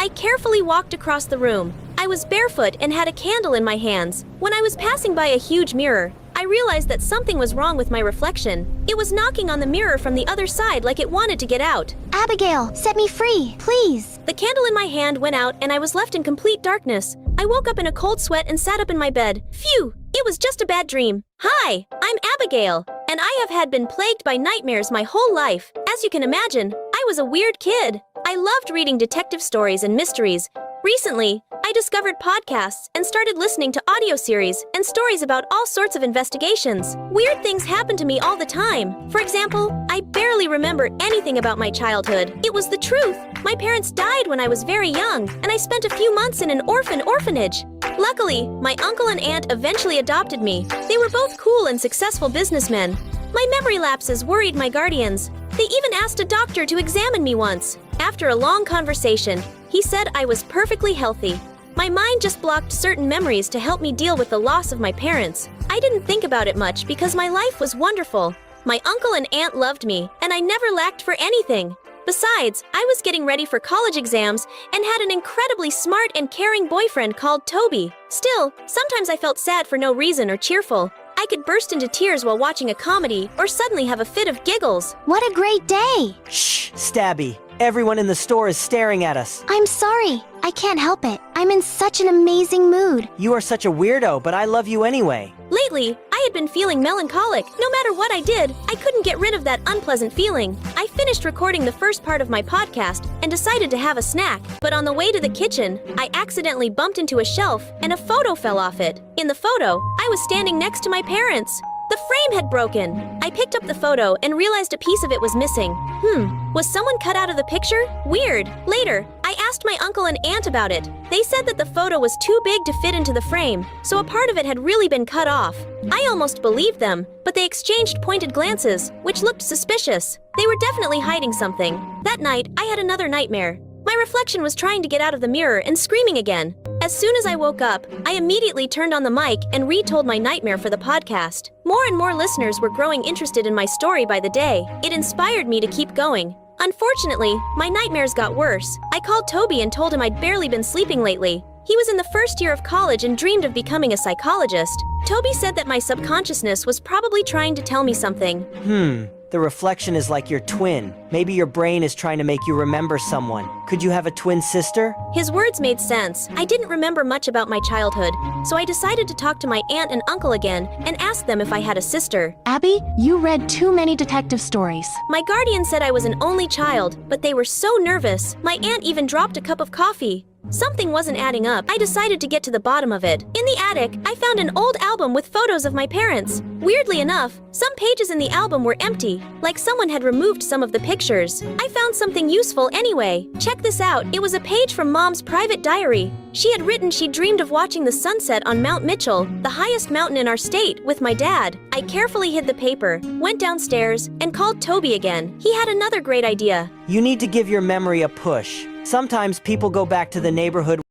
I carefully walked across the room. I was barefoot and had a candle in my hands. When I was passing by a huge mirror, I realized that something was wrong with my reflection. It was knocking on the mirror from the other side like it wanted to get out. Abigail, set me free, please. The candle in my hand went out and I was left in complete darkness. I woke up in a cold sweat and sat up in my bed. Phew! It was just a bad dream. Hi, I'm Abigail, and I have been plagued by nightmares my whole life. As you can imagine, I was a weird kid. I loved reading detective stories and mysteries. Recently, I discovered podcasts and started listening to audio series and stories about all sorts of investigations. Weird things happen to me all the time. For example, I barely remember anything about my childhood. It was the truth. My parents died when I was very young, and I spent a few months in an orphanage. Luckily, my uncle and aunt eventually adopted me. They were both cool and successful businessmen. My memory lapses worried my guardians. They even asked a doctor to examine me once. After a long conversation, he said I was perfectly healthy. My mind just blocked certain memories to help me deal with the loss of my parents. I didn't think about it much because my life was wonderful. My uncle and aunt loved me, and I never lacked for anything. Besides, I was getting ready for college exams and had an incredibly smart and caring boyfriend called Toby. Still, sometimes I felt sad for no reason or cheerful. I could burst into tears while watching a comedy or suddenly have a fit of giggles. What a great day! Shh, Stabby. Everyone in the store is staring at us. I'm sorry. I can't help it. I'm in such an amazing mood. You are such a weirdo, but I love you anyway. Lately, I had been feeling melancholic. No matter what I did, I couldn't get rid of that unpleasant feeling. I finished recording the first part of my podcast and decided to have a snack. But on the way to the kitchen, I accidentally bumped into a shelf and a photo fell off it. In the photo, I was standing next to my parents. The frame had broken. I picked up the photo and realized a piece of it was missing. Was someone cut out of the picture? Weird. Later, I asked my uncle and aunt about it. They said that the photo was too big to fit into the frame, so a part of it had really been cut off. I almost believed them, but they exchanged pointed glances, which looked suspicious. They were definitely hiding something. That night, I had another nightmare. My reflection was trying to get out of the mirror and screaming again. As soon as I woke up, I immediately turned on the mic and retold my nightmare for the podcast. More and more listeners were growing interested in my story by the day. It inspired me to keep going. Unfortunately, my nightmares got worse. I called Toby and told him I'd barely been sleeping lately. He was in the first year of college and dreamed of becoming a psychologist. Toby said that my subconsciousness was probably trying to tell me something. The reflection is like your twin. Maybe your brain is trying to make you remember someone. Could you have a twin sister? His words made sense. I didn't remember much about my childhood, so I decided to talk to my aunt and uncle again and ask them if I had a sister. Abby, you read too many detective stories. My guardian said I was an only child, but they were so nervous. My aunt even dropped a cup of coffee. Something wasn't adding up. I decided to get to the bottom of it. In the attic, I found an old album with photos of my parents. Weirdly enough, some pages in the album were empty, like someone had removed some of the pictures. I found something useful anyway. Check this out. It was a page from Mom's private diary. She had written she dreamed of watching the sunset on Mount Mitchell, the highest mountain in our state, with my dad. I carefully hid the paper, went downstairs, and called Toby again. He had another great idea. You need to give your memory a push. Sometimes people go back to the neighborhood